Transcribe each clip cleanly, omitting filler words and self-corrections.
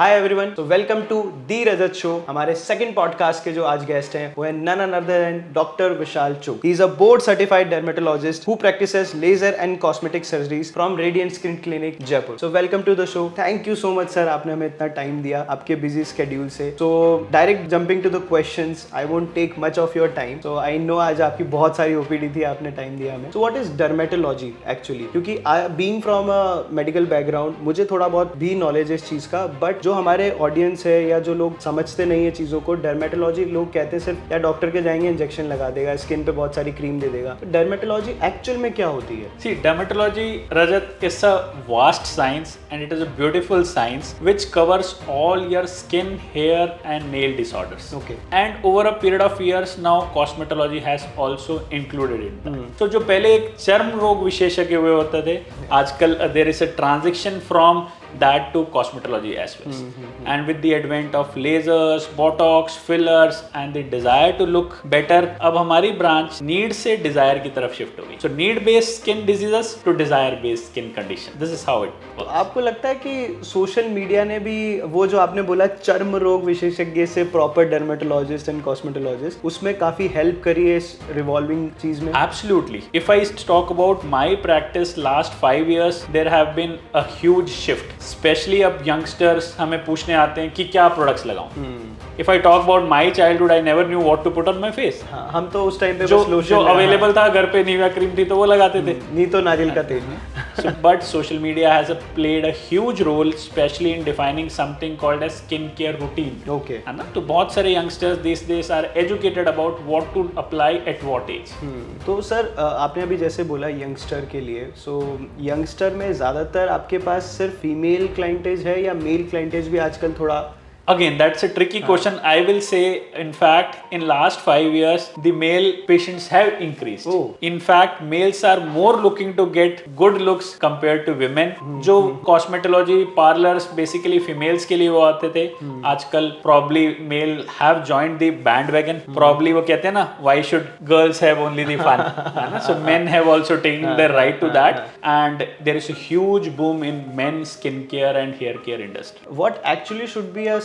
हाय everyone, तो welcome to the Rajat show. हमारे second podcast के जो आज गेस्ट हैं वो है none other than doctor Vishal Chugh. He is a board certified dermatologist who practises laser and cosmetic surgeries from radiant skin clinic Jaipur. So welcome to the show. Thank you so much sir, आपने हमें इतना time दिया आपके busy schedule से। So direct jumping to the questions, I won't take much of your time. So I know आज आपकी बहुत सारी ओपीडी थी, आपने टाइम दिया हमें। So what is dermatology actually? क्योंकि being from a medical background मुझे थोड़ा बहुत भी नॉलेज है इस चीज का, बट जो हमारे ऑडियंस है या जो लोग समझते नहीं है चीजों को, डर्मेटोलॉजी लोग कहते हैं सिर्फ या डॉक्टर के जाएंगे इंजेक्शन लगा देगा, स्किन पे बहुत सारी क्रीम दे देगा। तो डर्मेटोलॉजी एक्चुअल में क्या होती है? See, dermatology, Rajat, is a vast science and it is a beautiful science which covers all your skin, hair and nail disorders. Okay. And over a period of years now, cosmetology has also included it. So जो पहले एक चर्म रोग विशेषज्ञ हुए होते थे, आजकल there is a transition from that to cosmetology as well. And with the advent of lasers, botox, fillers and the desire to look better, अब हमारी ब्रांच नीड से डिजायर की तरफ शिफ्ट हो गई. So need based skin diseases to desire based skin condition. This is how it works. आपको लगता है कि सोशल मीडिया ने भी वो जो आपने बोला चर्म रोग विशेषज्ञ से प्रॉपर डर्मेटोलॉजिस्ट एंड कॉस्मेटोलॉजिस्ट, उसमें काफी हेल्प करी है इस रिवॉल्विंग चीज में? Absolutely. If I talk about my practice last 5 years, there have been a huge shift. Specially अब यंगस्टर्स हमें पूछने आते हैं कि क्या प्रोडक्ट्स लगाऊं. If I talk about my childhood, I never knew what to put on my face. हम तो उस टाइम पे जो अवेलेबल था घर पे, निविया क्रीम थी तो वो लगाते थे, नहीं तो नारियल का तेल. But social media has played a huge role specially in defining something called age skin care routine. Okay, है ना. तो बहुत सारे youngsters this days are educated about what to apply at what age. तो सर आपने अभी जैसे बोला यंगस्टर के लिए, सो यंगस्टर में ज्यादातर आपके पास सिर्फ फीमेल क्लाइंटेज है या मेल क्लाइंटेज भी आजकल थोड़ा? Again, that's a tricky question. I will say, in fact, in last 5 years, the male patients have increased. Oh. In fact, males are more looking to get good looks compared to women. जो cosmetology parlors basically females के लिए वो आते थे, आजकल probably male have joined the bandwagon. Probably वो कहते हैं ना, why should girls have only the fun? है ना? So men have also taken their right to that, and there is a huge boom in men's skincare and hair care industry. What actually should be a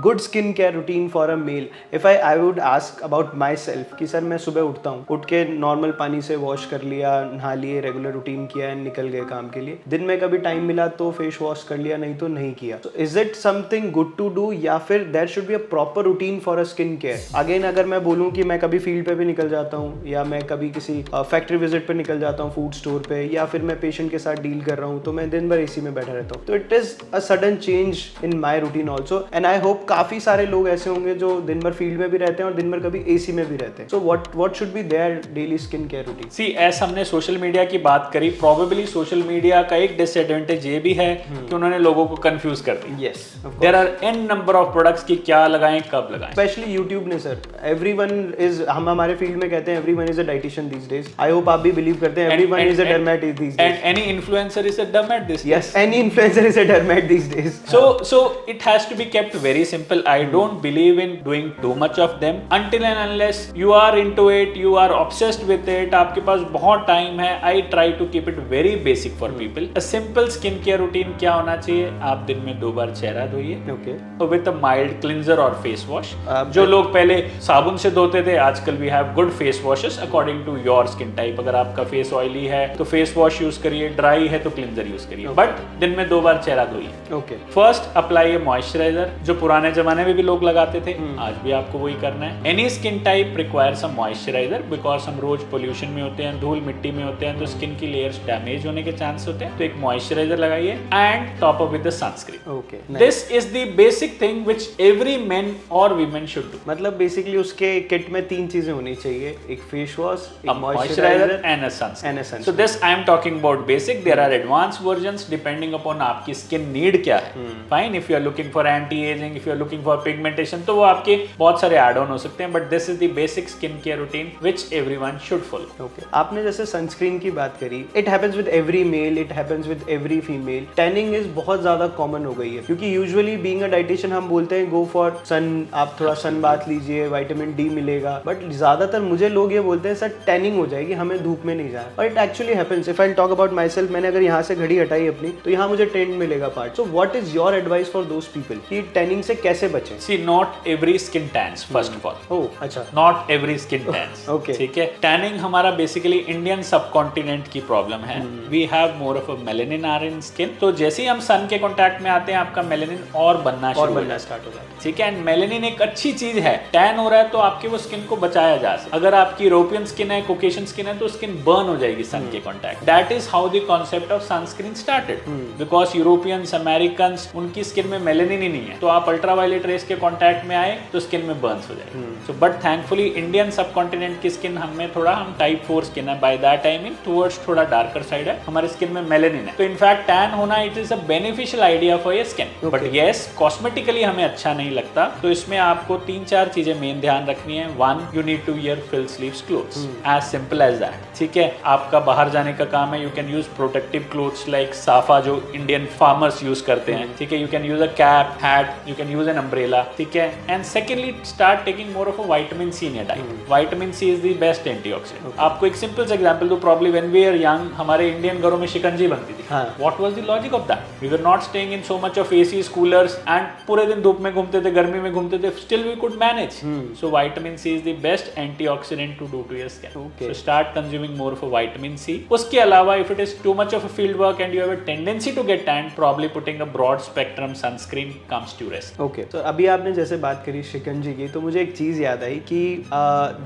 good skin care routine for a male? If I would ask about myself कि sir मैं सुबह उठता हूँ, उठ के normal पानी से wash कर लिया, नहा लिए, रेगुलर रूटीन किया, निकल गए काम के लिए. दिन में कभी टाइम मिला तो फेस वॉश कर लिया, नहीं तो नहीं किया. So is it something good to do या फिर there should be a proper routine for a skin care? Again, अगर मैं बोलूँ कि मैं कभी फील्ड पे भी निकल जाता हूँ या मैं कभी किसी फैक्ट्री विजिट पे निकल जाता हूँ, फूड स्टोर पे, या फिर मैं पेशेंट के साथ डील कर रहा हूँ, तो मैं दिन भर एसी में बैठा रहता हूँ. तो it is a sudden change in my routine also, and I hope काफी सारे लोग ऐसे होंगे जो दिन भर फील्ड में भी रहते हैं और दिन भर कभी एसी में भी रहते हैं. So what should be their daily skin care routine? See, ऐसा हमने सोशल मीडिया की बात करी, प्रोबेबली सोशल मीडिया का एक डिसएडवांटेज ये भी है कि उन्होंने लोगों को कंफ्यूज कर दिया. Yes, there are an number of products कि क्या लगाएं, कब लगाएं. स्पेशली यूट्यूब ने सर, एवरीवन इज, हम हमारे फील्ड में कहते हैं everyone is a dietitian these days. I hope आप भी बिलीव करते हैं everyone is a dermat these days. And any influencer is a dermat this days. Yes, any influencer is a dermat these days. So it has to be kept very simple. I don't believe in doing too much of them until and unless you are into it, you are obsessed with it, आपके पास बहुत time है. I try to keep it very basic for people. A simple skin care routine क्या होना चाहिए? आप दिन में 2 बार चेहरा धोइए. Okay. With a mild cleanser or face wash. जो लोग पहले साबुन से धोते थे, आजकल we have good face washes according to your skin type. अगर आपका फेस ऑयली है तो फेस वॉश यूज करिए, ड्राई है तो क्लिंजर यूज करिए, बट दिन में 2 बार चेहरा धोइए. Okay. फर्स्ट अप्लाई ए मॉइस्चराइजर, जो पुराने जमाने में भी लोग लगाते थे, आज भी आपको वही करना है. Any skin type requires a moisturiser because हम रोज पोल्यूशन में होते हैं, धूल मिट्टी में होते हैं, तो स्किन की लेयर्स डैमेज होने के चांस होते हैं. तो एक मॉइस्चराइजर लगाइए and top up with the sunscreen. Okay, this is the basic thing which every main और वीमेन शुड डू. मतलब बेसिकली उसके किट में 3 चीजें होनी चाहिए, एक face wash, A moisturizer and a sunscreen. So this I am talking about basic. There are advanced versions depending upon आपकी skin need क्या है. Fine, if you are looking for anti anti ageing, if you are looking for pigmentation, तो वो आपके बहुत सारे add on हो सकते हैं, but this is the basic skin care routine which everyone should follow. Okay, आपने जैसे सनस्क्रीन की बात करी, it happens with every male, it happens with every female. Tanning is बहुत ज्यादा कॉमन हो गई है, क्योंकि यूजुअली बीइंग अ डाइटिशियन हम बोलते हैं गो फॉर सन, आप थोड़ा सन बाथ लीजिए, विटामिन डी मिलेगा, बट ज्यादातर मुझे लोग ये बोलते हैं सर टैनिंग हो जाएगी, हमें धूप में नहीं जाना, और it actually happens. If I talk about my self, मैंने अगर यहाँ से घड़ी हटाई अपनी, तो यहाँ मुझे टेंट मिलेगा पार्ट। So what is your advice for those people कि टैनिंग से कैसे बचें? See, not every skin tans, first of all. Oh अच्छा, not every skin tans. Okay, ठीक है, टैनिंग हमारा बेसिकली इंडियन सबकॉन्टिनेंट की प्रॉब्लम है। We have more of a melanin are in skin, तो जैसे ही हम सन के कांटेक्ट में आते हैं आपका मेलेनिन और बनना स्टार्ट हो जाता है। ठीक है, एंड मेलेनिन एक अच्छी चीज है। टैन हो रहा है तो आपके वो स्किन को बचाया जा सकता है। अगर आपकी यूरोपियन स्किन है, कोकेशियन स्किन है, तो स्किन बर्न हो जाएगी सन के contact. That is how the concept of sunscreen started, because Europeans, Americans, उनकी स्किन में मेलेनिन ही नहीं है, तो आप अल्ट्रावायलेट रेस के कांटेक्ट में आए तो स्किन में बर्न्स हो जाएगी। So but thankfully Indian subcontinent की स्किन हमें थोड़ा, हम टाइप 4 स्किन है, by that I mean towards थोड़ा डार्कर साइड है, हमारे स्किन में मेलेनिन है, तो इनफैक्ट टैन होना it is a beneficial idea for your skin. But yes, cosmetically हमें अच्छा नहीं लगता, तो इसमें आपको 3-4 चीजें मेन ध्यान रखनी है। 1, you need to wear full sleeves clothes, as simple as that. ठीक है, आपका बाहर जाने का काम है, you can use protective clothes like safa जो इंडियन फार्मर्स यूज करते हैं। ठीक है, you can use a cap, hat, you can use an umbrella. ठीक है, and secondly start taking more of a vitamin C in your diet. Vitamin C is the best antioxidant. आपको एक simple सा example दो, probably when we are young हमारे Indian घरों में शिकंजी बनती थी। What was the logic of that? We were not staying in so much of ACs, coolers, and पूरे दिन धूप में घूमते थे, गर्मी में घूमते थे, still we could manage. So vitamin C is the best antioxidant to do to your skin. So start consuming more of a vitamin C. उसके अलावा if it is too much of a field work and you have a tendency to get tan, probably putting a broad spectrum sunscreen comes to rest. Okay, तो अभी आपने जैसे बात करी शिकंजी की, तो मुझे एक चीज याद आई कि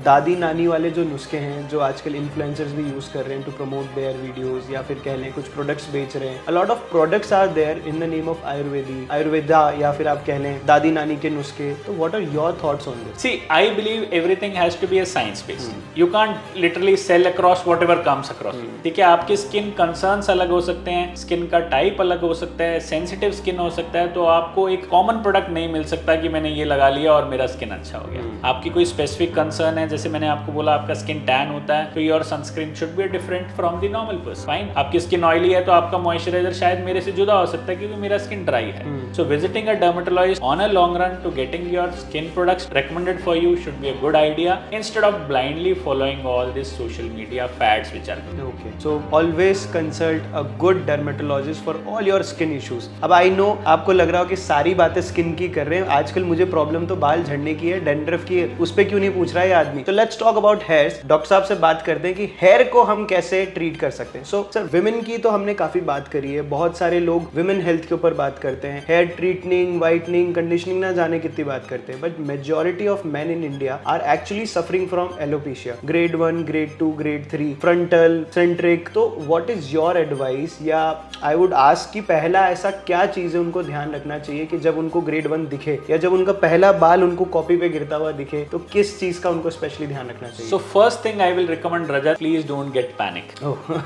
दादी नानी वाले जो नुस्खे हैं जो आजकल इन्फ्लुएंसर्स भी यूज कर रहे हैं टू प्रमोट देयर वीडियोस, या फिर कह लें कुछ प्रोडक्ट्स बेच रहे हैं, a lot of products are there in the name of Ayurveda, या फिर आप कह लें दादी नानी के नुस्खे। तो what are your thoughts on this? See, I believe everything has to be a science based. You can't literally sell across whatever comes across. ठीक है, आपके स्किन कंसर्न्स अलग हो सकते हैं, स्किन का टाइप अलग हो सकता है, सेंसिटिव स्किन हो सकता है, तो आपको एक कॉमन प्रोडक्ट नहीं मिल सकता कि मैंने ये लगा लिया और मेरा स्किन अच्छा हो गया। आपकी कोई स्पेसिफिक कंसर्न है, जैसे मैंने आपको बोला आपका स्किन टैन होता है, तो your sunscreen should be different from the normal person. Fine, आपकी स्किन ऑयली है तो आपका मॉइस्चराइजर शायद मेरे से जुदा हो सकता है क्योंकि मेरा स्किन ड्राई है। So visiting a dermatologist on a long run to getting your skin products recommended for you should be a good idea instead of blindly following all these social media fads which are good. Okay, so always consult a good dermatologist for all your skin issues. अब I know आपको लग रहा हो कि सारी बातें skin की कर रहे हैं, आजकल मुझे प्रॉब्लम तो बाल झड़ने की है, डैंड्रफ की है, उस पे क्यों नहीं पूछ रहा है आदमी। तो let's talk about hairs. Doctor साहब से बात करते हैं कि हेयर को हम कैसे ट्रीट कर सकते हैं। सो सर, विमेन की तो हमने काफी बात करी है, बहुत सारे लोग विमेन हेल्थ के ऊपर बात करते हैं, हेयर ट्रीटनिंग, वाइटनिंग, कंडीशनिंग, ना जाने कितनी बात करते हैं, but majority of men in India are actually suffering from alopecia, grade 1, grade 2, grade 3, frontal, centric। तो what is your advice, या I would ask कि पहला ऐसा क्या चीज़ है उनको ध्यान रखना चाहिए कि जब उनको grade 1 दिखे, या जब उनका पहला बाल उनको कॉपी पे गिरता हुआ दिखे, तो किस चीज़ का उनको स्पेशली ध्यान रखना चाहिए? So first thing I will recommend, Rajat, please don't get panic.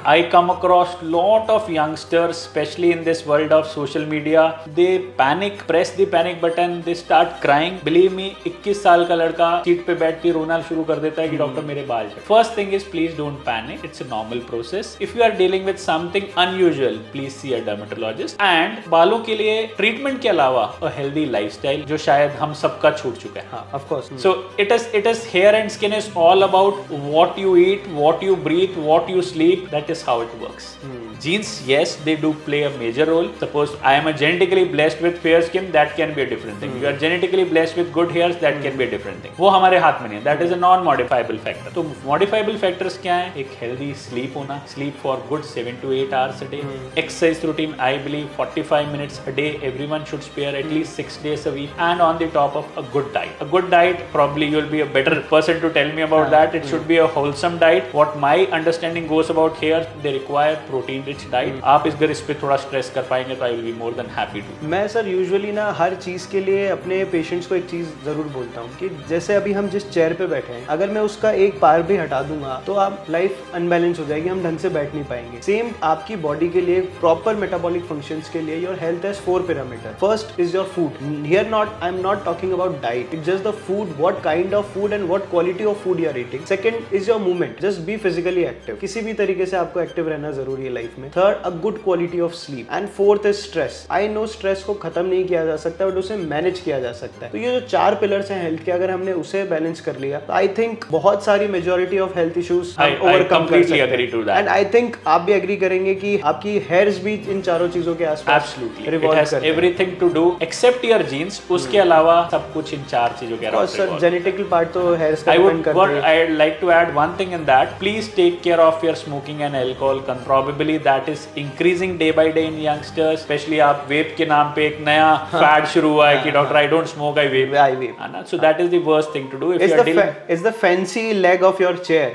I come across lot of youngsters, especially in this world of social media, they panic, press the panic button, they start crying. Believe me, 21 साल का लड़का seat पे बैठ के रोना शुरू कर देता है कि डॉक्टर मेरे बाल झड़। First thing is please don't panic, it's a normal process. If you are dealing with something unusual, please see a dermatologist. And बालों के लिए ट्रीटमेंट के अलावा अ हेल्दी लाइफस्टाइल जो शायद हम सबका छूट चुका है। Of course. So it is hair and skin is all about what you eat, what you breathe, what you sleep, that is how it works. Genes, yes, they do play a major role. Suppose I am genetically blessed with fair skin, that can be a different thing. You are genetically blessed with good hairs, that can be a different thing. वो हमारे हाथ में नहीं है, that is a non-modifiable factor. तो modifiable factors क्या हैं? एक healthy sleep होना, sleep for good 7 to 8 hours a day. Exercise routine, I believe 45 minutes a day, everyone should spare at least 6 days a week. And on the top of a good diet. A good diet, probably you'll be a better person to tell me about that. It should be a wholesome diet. What my understanding goes about hair, they require protein rich diet. आप अगर इस पे थोड़ा stress कर पाएंगे तो I will be more than happy to. मैं sir usually ना हर चीज़ के लिए अपने पेशेंट्स को एक चीज़ ज़रूर बोलता हूँ कि जैसे अभी हम जिस चेयर पे बैठे हैं, अगर मैं उसका एक पार भी हटा दूंगा तो आप लाइफ अनबैलेंस हो जाएगी, हम ढंग से बैठ नहीं पाएंगे। सेम आपकी बॉडी के लिए प्रॉपर मेटाबॉलिक फंक्शंस के लिए your health has 4 parameter. First is your food. Here I'm not talking about diet. It's just the food, what kind of food and what quality of food you are eating. Second is your movement. Just be physically active. किसी भी तरीके से आपको active रहना जरूरी है life में. Third, a good quality of sleep. And fourth is stress. I know stress को खत्म नहीं किया जा सकता, बट उसे मैनेज किया जा सकता है. तो ये जो 4 पिलर्स हैं हेल्थ के, अगर हमने उसे बैलेंस कर लिया तो आई थिंक बहुत सारी majority of health issues overcome कर सकते हैं. एंड आई थिंक आप भी एग्री करेंगे कि आपकी हेयर्स भी इन चारों चीजों के आसपास रिवॉल्व करते हैं. Everything to do except your genes, उसके अलावा सब कुछ इन 4 चीजों के आसपास. सर जेनेटिकल पार्ट तो हेयर्स का डिपेंड करता है. I would like to add one thing in that. Please take care of your smoking and alcohol. Probably that is increasing day by day in youngsters. Especially आप वेप के नाम पे एक नया फैड शुरू हुआ है कि doctor I don't smoke, I vape. I vape. So that is the worst thing to do. If you are dealing, it's the fancy leg of your chair.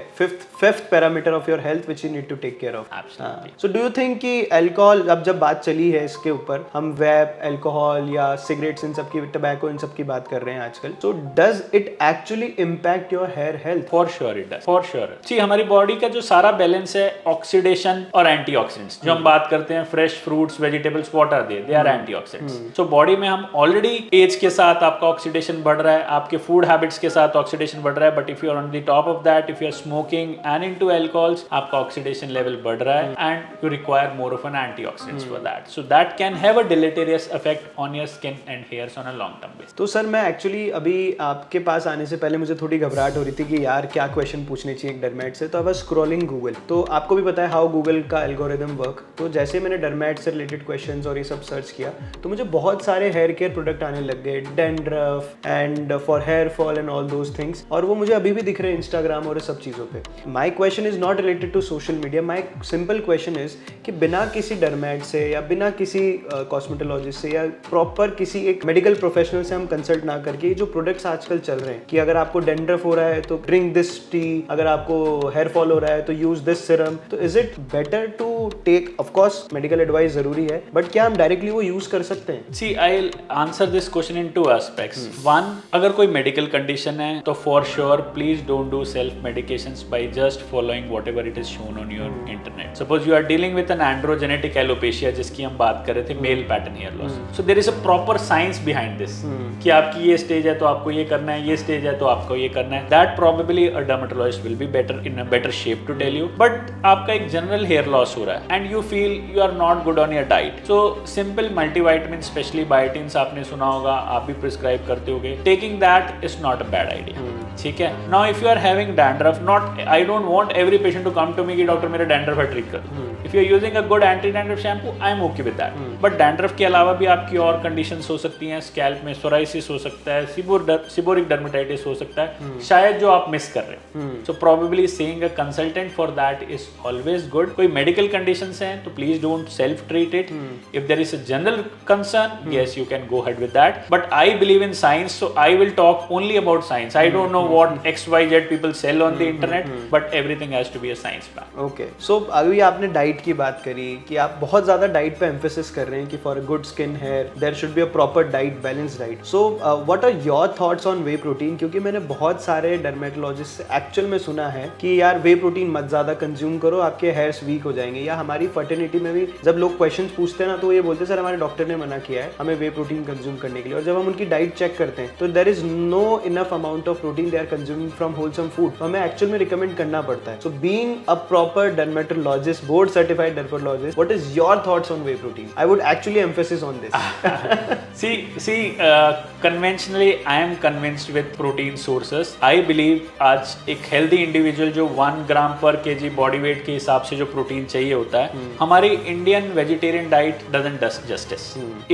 Fifth parameter of your health which you need to take care of. Absolutely. So do you think कि alcohol, अब जब बात चली है इसके ऊपर, हम वेप, alcohol या सिगरेट्स इन सब की, टबैको इन सब की बात कर रहे हैं आजकल. So does it actually impact your hair health? For sure it does. For sure. See, हमारी बॉडी का जो सारा बैलेंस है ऑक्सीडेशन और एंटीऑक्सीडेंट्स, जो हम बात करते हैं fresh fruits, vegetables, what are they are antioxidants. So body में हम ऑलरेडी एज के साथ आपका ऑक्सीडेशन बढ़ रहा है, आपके फूड हैबिट्स के साथ ऑक्सीडेशन बढ़ रहा है, but if you are on the top of that, if you are smoking and into alcohols, आपका ऑक्सीडेशन लेवल बढ़ रहा है and you require more of an antioxidants for that. So that can have a deleterious effect on your skin and hairs on a long term basis. तो sir मैं actually अभी आपके पास आने से पहले मुझे थोड़ी घबराहट हो रही थी कि यार क्या क्वेश्चन पूछने चाहिए एक डर्मेट से. तो आई वाज स्क्रॉलिंग गूगल, तो आपको भी पता है हाउ गूगल का एल्गोरिदम वर्क. तो जैसे मैंने डर्मेट से रिलेटेड क्वेश्चंस और ये सब सर्च किया तो मुझे बहुत सारे हेयर केयर प्रोडक्ट आने लग गए, dandruff and for hair fall and all those things, और वो मुझे अभी भी दिख रहे हैं इंस्टाग्राम और सब चीज़ों पे. My question is not related to social media. My simple question is कि बिना किसी डर्मेट से या बिना किसी कॉस्मेटोलॉजिस्ट से या प्रॉपर किसी एक मेडिकल प्रोफेशनल से हम कंसल्ट ना करके, ये जो प्रोडक्ट्स आजकल चल रहे हैं कि अगर आपको डैंड्रफ हो रहा है तो ड्रिंक दिस टी, अगर आपको हेयर फॉल हो रहा है तो यूज दिस सिरम, तो is it better to take, of course medical advice जरूरी है, बट क्या हम डायरेक्टली वो यूज कर सकते हैं? See, I'll answer this question in 2 aspects. One, अगर कोई मेडिकल कंडीशन है तो for sure please don't do self medications by just following whatever it is shown on your internet. Suppose you are dealing with an androgenetic alopecia, जिसकी हम बात कर रहे थे, male pattern hair loss. So there is a proper science behind this कि आपकी ये stage है तो आपको ये करना है, ये स्टेज है तो आपको ये करना है. That probably a dermatologist will be better in a better shape to tell you. But आपका एक जनरल हेयर लॉस हो रहा है and you feel you are not good on your diet. So simple multivitamin, specially biotins आपने सुना होगा, आप भी प्रिस्क्राइब करते होगे. Taking that is not a bad idea. ठीक है. Now if you are having dandruff, not I don't want every patient to come to me कि डॉक्टर मेरा डैंड्रफ है, ट्रीट कर. If you are using a good anti dandruff shampoo, I am okay with that. But dandruff के अलावा भी आपकी और conditions हो सकती हैं. स्कैल्प में सोराइसिस हो सकता है, सिबोरिक डर्मेटाइटिस हो सकता है, शायद जो आप मिस कर रहे हैं. So probably seeing a consultant for that is always good. कोई मेडिकल कंडीशंस हैं तो please don't self treat it. If there is a general concern, yes, you can go ahead with that. But I believe in science, so I will talk only about science. I don't know what XYZ people sell on the internet, but everything has to be a science back. Okay. So अभी आपने diet की बात करी कि आप बहुत ज़्यादा diet पे एम्फेसिस कर रहे हैं कि for a good skin hair there should be a proper diet, balance diet. So what are your thoughts on whey protein? क्योंकि मैंने बहुत सारे डर्मेटोलॉजिस्ट से एक्चुअल में सुना है कि यार वे प्रोटीन मत ज़्यादा कंज्यूम करो, आपके हेयर्स वीक हो जाएंगे. या हमारी फर्टिलिटी में भी जब लोग क्वेश्चन पूछते हैं ना तो ये बोलते हैं सर हमारे डॉक्टर ने मना किया है हमें वे प्रोटीन कंज्यूम करने के लिए. और जब हम उनकी डाइट चेक करते हैं तो there is no enough amount of protein they are consuming from wholesome food. तो हमें एक्चुअल में रिकमेंड करना पड़ता है. So being a proper dermatologist, board certified dermatologist, what is your thoughts on whey protein? I would actually emphasis on this. See, conventionally I am convinced with protein sources. I believe आज एक healthy individual जो 1 ग्राम पर kg body weight के हिसाब से जो protein चाहिए होता है, हमारी Indian vegetarian diet doesn't do justice.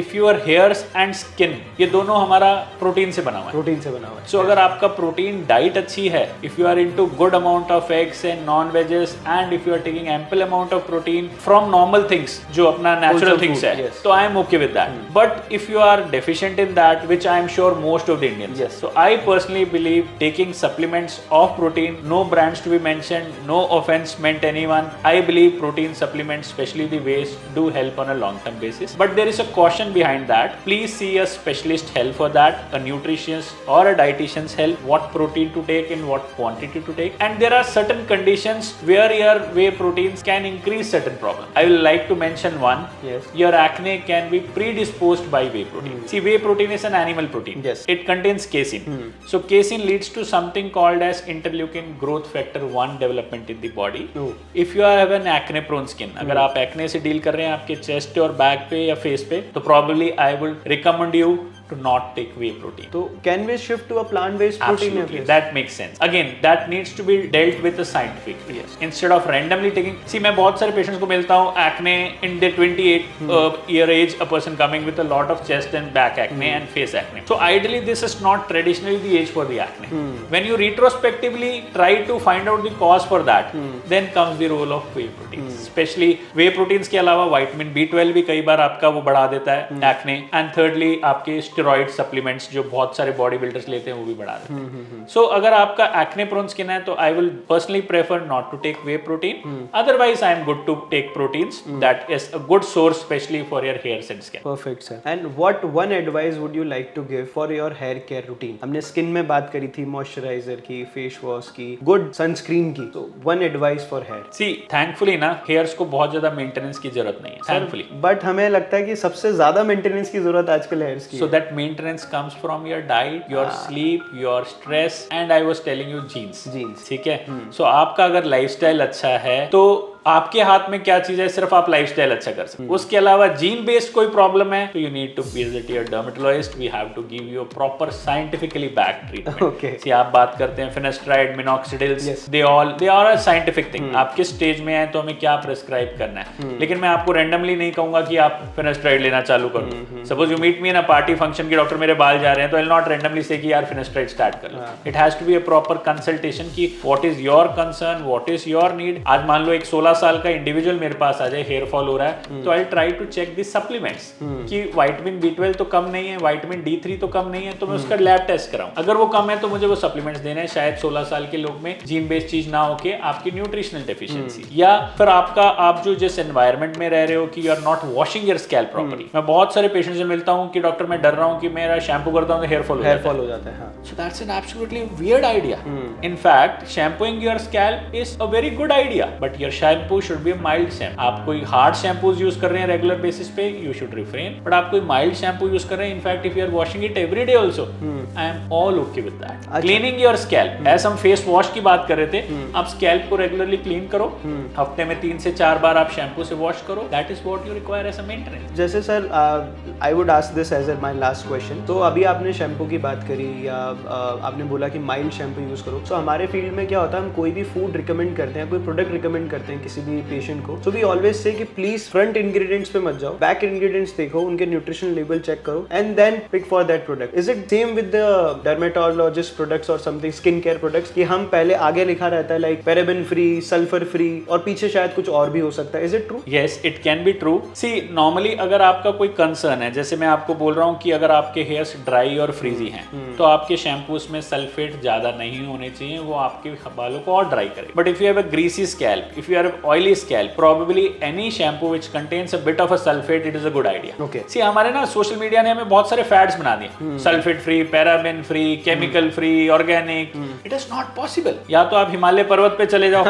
If your hairs and skin, ये दोनों हमारा प्रोटीन से बना हुआ है. प्रोटीन से बना हुआ है. So अगर आपका प्रोटीन डाइट अच्छी है, if you are into good amount of eggs and non-veggies and if you are taking ample amount of protein from normal things, जो अपना natural things है, yes. तो I am okay with that. But if you are deficient in that, which I am sure most of the Indians, yes. So I personally believe taking supplements of protein, no brands to be mentioned, no offense meant anyone. I believe protein supplements, especially the whey's, do help on a long-term basis. But there is a caution behind that. Please see a specialist help for that, a nutritionist or a dietitian's help, what protein to take in what quantity to take. And there are certain conditions where your whey proteins can increase certain problems. I will like to mention one. Yes. Your acne can be predisposed by whey protein. See, whey protein is an animal protein. Yes. It contains casein. So casein leads to something called as interleukin growth factor 1 development in the body. Oh. If you have an acne prone skin, अगर आप acne से deal कर रहे हैं आपके chest और back पे या face पे, तो probably I would recommend you to not take whey protein. So can we shift to a plant-based protein? Absolutely, that makes sense. Again, that needs to be dealt with a scientific way. Yes. Instead of randomly taking. See, मैं बहुत सारे patients को मिलता हूँ acne in their 28 year age, a person coming with a lot of chest and back acne and face acne. So ideally, this is not traditionally the age for the acne. When you retrospectively try to find out the cause for that, then comes the role of whey proteins. Especially whey proteins के अलावा vitamin B12 भी कई बार आपका वो बढ़ा देता है acne. And thirdly, आपके स्टेरॉइड सप्लीमेंट्स जो बहुत सारे बॉडी बिल्डर्स लेते हैं वो भी बढ़ा देते हैं. सो अगर आपका एक्ने प्रोन स्किन है तो I will personally prefer not to take whey protein. Otherwise I am good to take proteins. That is a good source specially for your hairs and skin. Perfect, sir. And what one advice would you like to give for your hair care routine? हमने skin में बात करी थी, moisturiser की, face wash की, good sunscreen की. So one advice for hair. See thankfully ना hairs को बहुत ज्यादा मेंटेनेंस की जरूरत नहीं है. थैंकफुली. बट हमें लगता है कि सबसे ज्यादा मेंटेनेंस की जरूरत आजकल हेयर्स की. So that maintenance comes from your diet, your sleep, your stress, and I was telling you genes. ठीक है. So आपका अगर लाइफस्टाइल अच्छा है तो आपके हाथ में क्या चीज है, सिर्फ आप लाइफस्टाइल अच्छा कर सकते. उसके अलावा जीन बेस्ड कोई प्रॉब्लम है तो you need to visit your dermatologist. We have to give you a proper scientifically back treatment. Okay. See आप बात करते हैं finasteride, minoxidils, they are a scientific thing. आप किस स्टेज में हैं तो हमें क्या प्रिस्क्राइब करना है. लेकिन मैं आपको रैंडमली नहीं कहूंगा कि आप फिनेस्ट्राइड लेना चालू करो. Suppose you meet me in a party function की डॉक्टर मेरे बाल जा रहे हैं तो आई विल नॉट रैंडमली से कि यार फिनेस्ट्राइड स्टार्ट कर लो. It has to be a proper consultation की what is your concern, what is your need. आज मान लो एक 16 साल का इंडिविजुअल मेरे पास आ जाए, हेयर फॉल हो रहा है, तो I try to check the supplements कि विटामिन B12 तो कम नहीं है, विटामिन D3 तो कम नहीं है, तो मैं उसका लैब टेस्ट कराऊं. अगर वो कम है तो मुझे वो सप्लीमेंट्स देने हैं. शायद 16 साल के लोग में जीन बेस्ड चीज ना होके आपकी न्यूट्रिशनल डेफिशिएंसी, या फिर आपका आप जो जिस एनवायरनमेंट में रह रहे हो कि you are not washing your scalp properly. मैं बहुत सारे पेशेंट्स से मिलता हूं कि डॉक्टर मैं डर रहा हूं कि मेरा शैम्पू करता हूं तो हेयर फॉल हो जाता है. So that's an absolutely weird idea. In fact, shampooing your scalp is a very good idea, but your shampoo should be a mild shampoo. आप कोई हार्ड शैम्पूज यूज कर रहे हैं रेगुलर बेसिस पे, you should refrain. But आप कोई mild shampoo use कर रहे हैं, in fact if you are washing it every day also, I am all okay with that. Cleaning your scalp, as हम फेस वॉश की बात कर रहे थे, आप स्कैल्प को रेगुलरली क्लीन करो. हफ्ते में 3 से 4 बार आप शैम्पू से वॉश करो. That is what you require as a maintenance. जैसे sir I would ask this as my last question. तो अभी आपने शैम्पू की बात करी या आपने बोला कि माइल्ड शैम्पू यूज करो. सो हमारे फील्ड में क्या होता है, हम कोई भी फूड रिकमेंड करते हैं, कोई प्रोडक्ट रिकमेंड करते हैं किसी भी पेशेंट को, सो वी ऑलवेज से कि प्लीज फ्रंट इंग्रेडिएंट्स पे मत जाओ, बैक इंग्रेडिएंट्स देखो, उनके न्यूट्रिशन लेबल चेक करो and then pick for that product. Is it same with the dermatologist products और समथिंग स्किन केयर प्रोडक्ट्स कि हम पहले आगे लिखा रहता है like paraben free, sulphur free, और पीछे शायद कुछ और भी हो सकता है. Is it true? Yes, it can be true. See normally अगर आपका कोई कंसर्न है, जैसे मैं आपको बोल रहा हूँ कि अगर आपके हेयर्स ड्राई और फ्रीजी हैं तो आपके शैम्पूस में सल्फेट ज्यादा नहीं होने चाहिए, वो आपके बालों को और ड्राई करे. But if you have a greasy scalp, if you have oily scalp, probably any shampoo which contains a bit of a sulphate, it is a good idea. Okay. सी हमारे ना सोशल मीडिया ने हमें बहुत सारे fads बना दिए, sulphate free, paraben free, chemical free, organic. It is not possible. या तो आप हिमालय पर्वत पे चले जाओ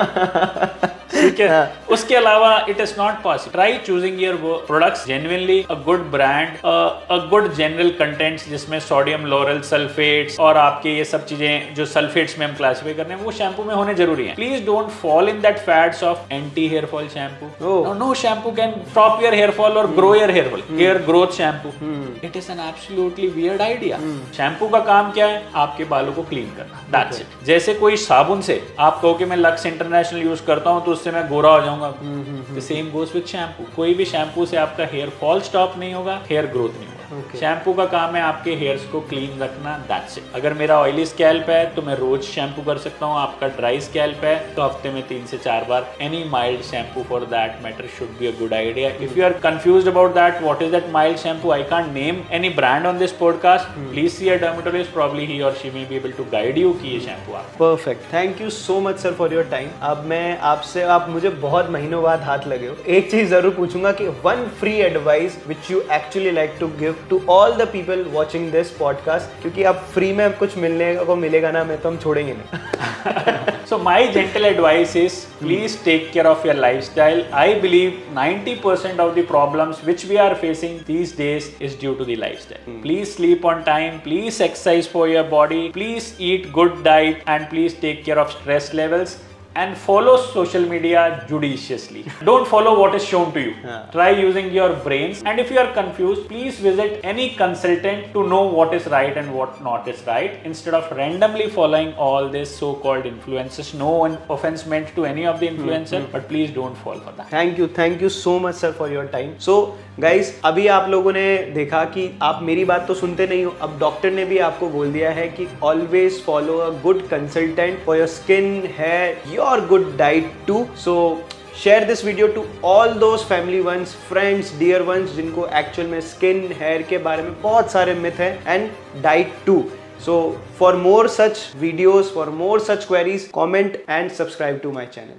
ठीक है. उसके अलावा it is not possible. Try choosing your products genuinely, a good brand, a good general contents जिसमें सोडियम लोरल सल्फेट्स और आपके ये सब चीजें जो सल्फेट्स में हम क्लासिफाई करने हैं वो शैम्पू में होने जरूरी है. Please don't fall in that fads of anti hair fall shampoo. No shampoo can stop your hair fall और grow your hair fall. Hair growth shampoo, it is an absolutely weird idea. Shampoo का काम क्या है? आपके बालों को clean करना. That's it. जैसे कोई साबुन से आप कहो कि मैं लक्स इंटरनेशनल यूज करता हूं तो उससे मैं गोरा हो जाऊंगा, the same goes with shampoo. कोई भी शैम्पू से आपका हेयर फॉल स्टॉप नहीं होगा, हेयर ग्रोथ नहीं होगा. शैम्पू का काम है आपके हेयर्स को क्लीन रखना. That's it. अगर मेरा ऑयली स्कैल्प है तो मैं रोज शैम्पू कर सकता हूँ. आपका ड्राई स्कैल्प है तो हफ्ते में 3 से 4 बार. Any mild shampoo for that matter should be a good idea. If you are confused about that what is that mild shampoo, I can't name any brand on this podcast. Please see a dermatologist, probably he और she may be able to guide you कि ये shampoo आप. Perfect. Thank you so much sir for your time. अब मैं आपसे, आप मुझे बहुत महीनों बाद हाथ लगे हो, एक चीज जरूर पूछूंगा कि one free advice which you actually like to give to all the people watching this podcast, क्योंकि अब फ्री में कुछ मिलने को मिलेगा ना, मैं तो हम छोड़ेंगे नहीं. So my gentle advice is please take care of your lifestyle. I believe 90% of the problems which we are facing these days is due to the lifestyle. Please sleep on time, please exercise for your body, please eat good diet, and please take care of stress levels. And follow social media judiciously. Don't follow what is shown to you. Try using your brains. And if you are confused, please visit any consultant to know what is right and what not is right, instead of randomly following all this so-called influencers. No offense meant to any of the influencers, but please don't fall for that. Thank you so much sir for your time. So guys, अभी आप लोगों ने देखा कि आप मेरी बात तो सुनते नहीं हो, अब डॉक्टर ने भी आपको बोल दिया है कि always follow a good consultant for your skin, hair, your good diet too. So share this video to all those family ones, friends, dear ones जिनको एक्चुअल में स्किन, हेयर के बारे में बहुत सारे मिथ हैं, and diet too. So for more such videos, for more such queries, comment and subscribe to my channel.